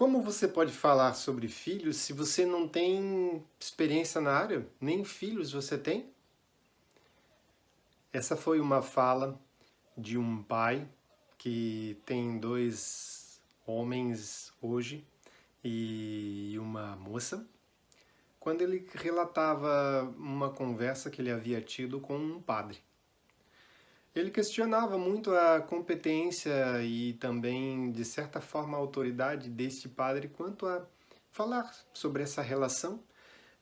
Como você pode falar sobre filhos se você não tem experiência na área? Nem filhos você tem? Essa foi uma fala de um pai que tem dois homens hoje e uma moça, quando ele relatava uma conversa que ele havia tido com um padre. Ele questionava muito a competência e também, de certa forma, a autoridade deste padre quanto a falar sobre essa relação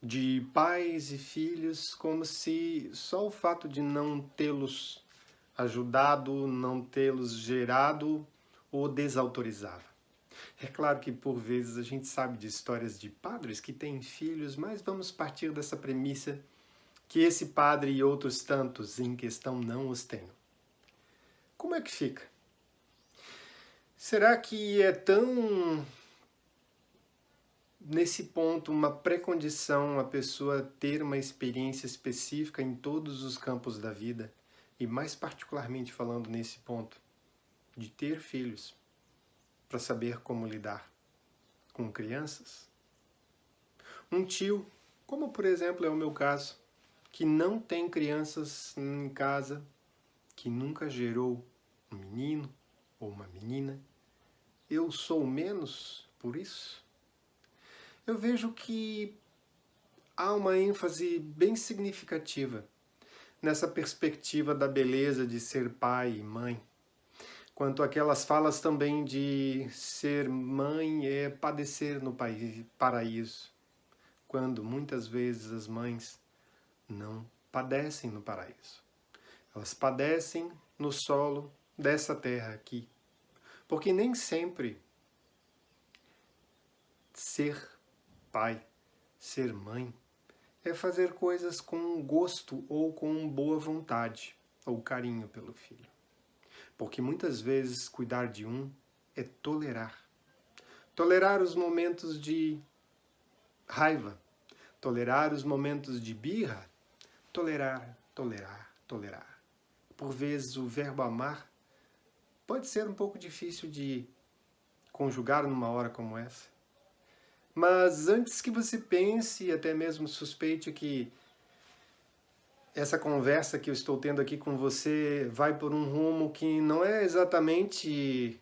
de pais e filhos, como se só o fato de não tê-los ajudado, não tê-los gerado, o desautorizava. É claro que por vezes a gente sabe de histórias de padres que têm filhos, mas vamos partir dessa premissa que esse padre e outros tantos em questão não os tenham. Como é que fica? Será que é tão, nesse ponto, uma pré-condição a pessoa ter uma experiência específica em todos os campos da vida, e mais particularmente falando nesse ponto, de ter filhos, para saber como lidar com crianças? Um tio, como por exemplo é o meu caso, que não tem crianças em casa, que nunca gerou um menino ou uma menina, eu sou menos por isso? Eu vejo que há uma ênfase bem significativa nessa perspectiva da beleza de ser pai e mãe, quanto aquelas falas também de ser mãe é padecer no paraíso, quando muitas vezes as mães não padecem no paraíso. Elas padecem no solo dessa terra aqui, porque nem sempre ser pai, ser mãe, é fazer coisas com gosto ou com boa vontade ou carinho pelo filho. Porque muitas vezes cuidar de um é tolerar. Tolerar os momentos de raiva, tolerar os momentos de birra, tolerar, tolerar, tolerar. Por vezes o verbo amar pode ser um pouco difícil de conjugar numa hora como essa. Mas antes que você pense e até mesmo suspeite que essa conversa que eu estou tendo aqui com você vai por um rumo que não é exatamente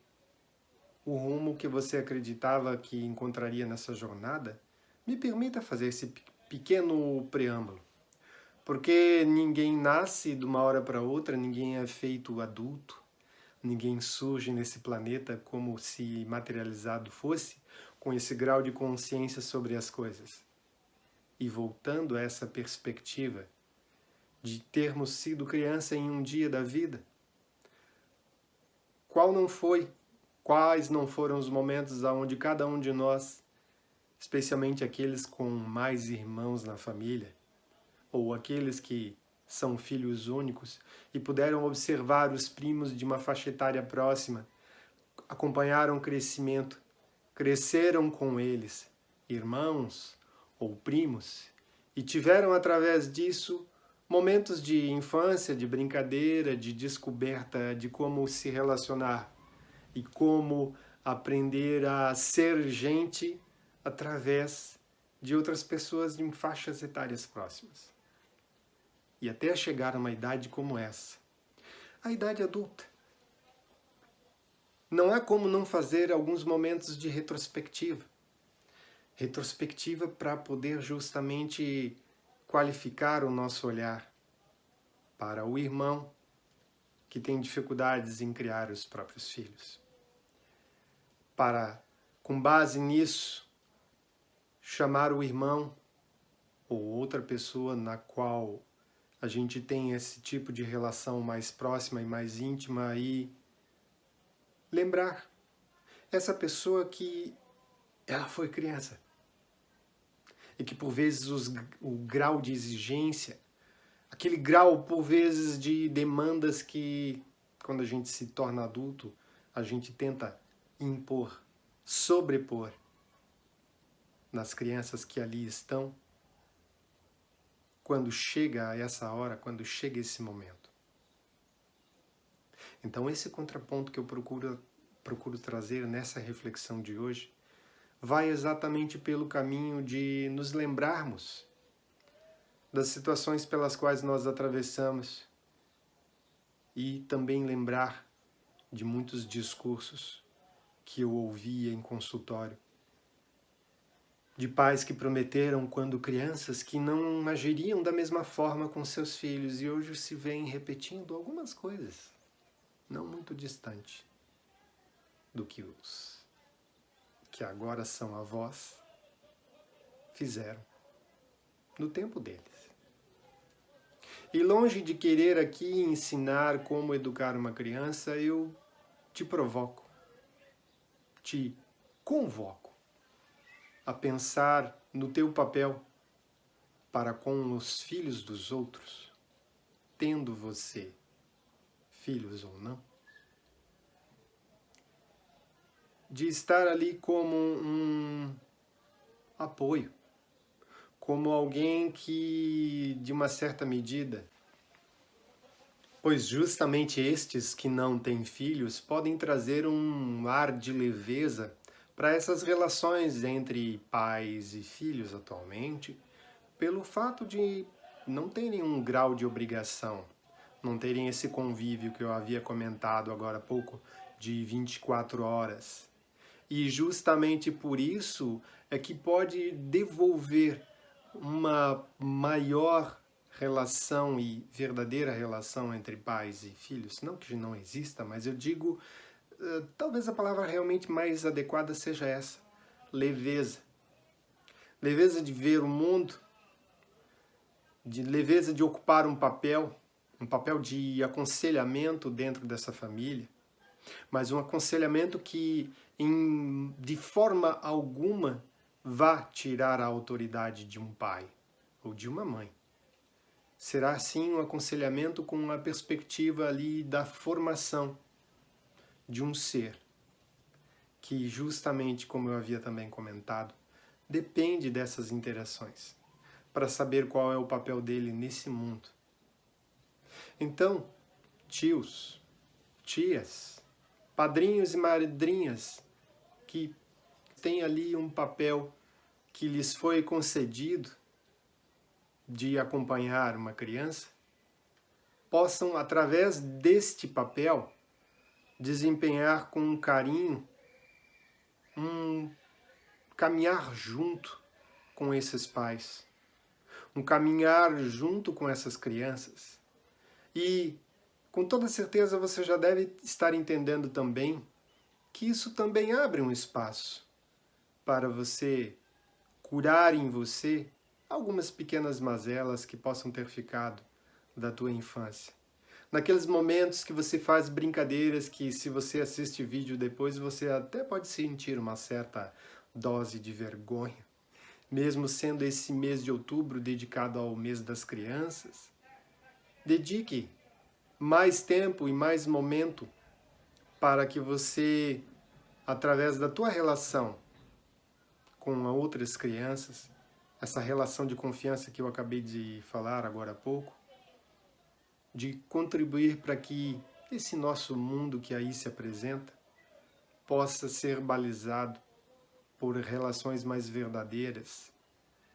o rumo que você acreditava que encontraria nessa jornada, me permita fazer esse pequeno preâmbulo. Porque ninguém nasce de uma hora para outra, ninguém é feito adulto, ninguém surge nesse planeta como se materializado fosse, com esse grau de consciência sobre as coisas. E voltando a essa perspectiva de termos sido criança em um dia da vida, quais não foram os momentos onde cada um de nós, especialmente aqueles com mais irmãos na família, ou aqueles que são filhos únicos e puderam observar os primos de uma faixa etária próxima, acompanharam o crescimento, cresceram com eles, irmãos ou primos, e tiveram através disso momentos de infância, de brincadeira, de descoberta de como se relacionar e como aprender a ser gente através de outras pessoas em faixas etárias próximas. E até chegar a uma idade como essa, a idade adulta. Não há como não fazer alguns momentos de retrospectiva. Retrospectiva para poder justamente qualificar o nosso olhar para o irmão que tem dificuldades em criar os próprios filhos. Para, com base nisso, chamar o irmão ou outra pessoa na qual a gente tem esse tipo de relação mais próxima e mais íntima e lembrar essa pessoa que ela foi criança e que por vezes o grau de exigência, aquele grau por vezes de demandas que quando a gente se torna adulto a gente tenta impor, sobrepor nas crianças que ali estão, quando chega a essa hora, quando chega esse momento. Então esse contraponto que eu procuro trazer nessa reflexão de hoje vai exatamente pelo caminho de nos lembrarmos das situações pelas quais nós atravessamos e também lembrar de muitos discursos que eu ouvia em consultório, de pais que prometeram quando crianças que não agiriam da mesma forma com seus filhos e hoje se vêm repetindo algumas coisas, não muito distante do que os que agora são avós fizeram no tempo deles. E longe de querer aqui ensinar como educar uma criança, eu te provoco, te convoco a pensar no teu papel para com os filhos dos outros, tendo você filhos ou não, de estar ali como um apoio, como alguém que, de uma certa medida, pois justamente estes que não têm filhos podem trazer um ar de leveza para essas relações entre pais e filhos atualmente, pelo fato de não terem um grau de obrigação, não terem esse convívio que eu havia comentado agora há pouco, de 24 horas. E justamente por isso é que pode devolver uma maior relação e verdadeira relação entre pais e filhos. Não que não exista, mas eu digo, talvez a palavra realmente mais adequada seja essa: leveza. Leveza de ver o mundo, de leveza de ocupar um papel de aconselhamento dentro dessa família, mas um aconselhamento que de forma alguma vá tirar a autoridade de um pai ou de uma mãe. Será sim um aconselhamento com a perspectiva ali da formação de um ser que, justamente como eu havia também comentado, depende dessas interações para saber qual é o papel dele nesse mundo. Então, tios, tias, padrinhos e madrinhas que têm ali um papel que lhes foi concedido de acompanhar uma criança, possam, através deste papel, desempenhar com carinho um caminhar junto com esses pais, um caminhar junto com essas crianças. E, com toda certeza, você já deve estar entendendo também que isso também abre um espaço para você curar em você algumas pequenas mazelas que possam ter ficado da tua infância. Naqueles momentos que você faz brincadeiras que, se você assiste vídeo depois, você até pode sentir uma certa dose de vergonha, mesmo sendo esse mês de outubro dedicado ao mês das crianças. Dedique mais tempo e mais momento para que você, através da tua relação com outras crianças, essa relação de confiança que eu acabei de falar agora há pouco, de contribuir para que esse nosso mundo que aí se apresenta possa ser balizado por relações mais verdadeiras,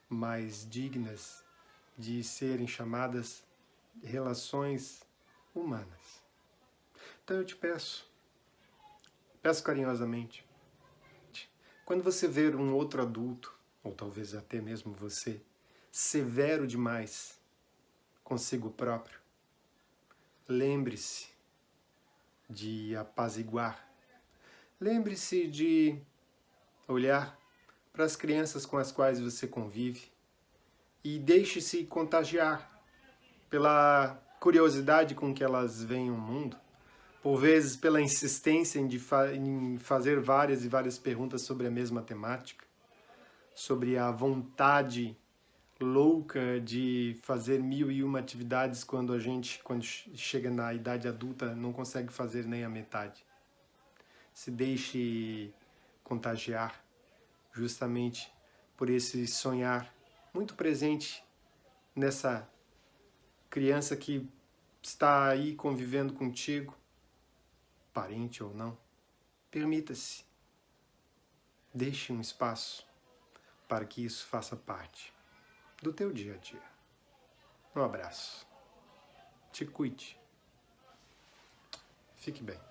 mais dignas de serem chamadas relações humanas. Então eu te peço carinhosamente, quando você ver um outro adulto, ou talvez até mesmo você, severo demais consigo próprio, lembre-se de apaziguar. Lembre-se de olhar para as crianças com as quais você convive e deixe-se contagiar pela curiosidade com que elas veem o mundo, por vezes pela insistência em fazer várias e várias perguntas sobre a mesma temática, sobre a vontade louca de fazer 1001 atividades quando quando chega na idade adulta, não consegue fazer nem a metade. Se deixe contagiar justamente por esse sonhar muito presente nessa criança que está aí convivendo contigo, parente ou não. Permita-se. Deixe um espaço para que isso faça parte do teu dia a dia. Um abraço. Te cuide. Fique bem.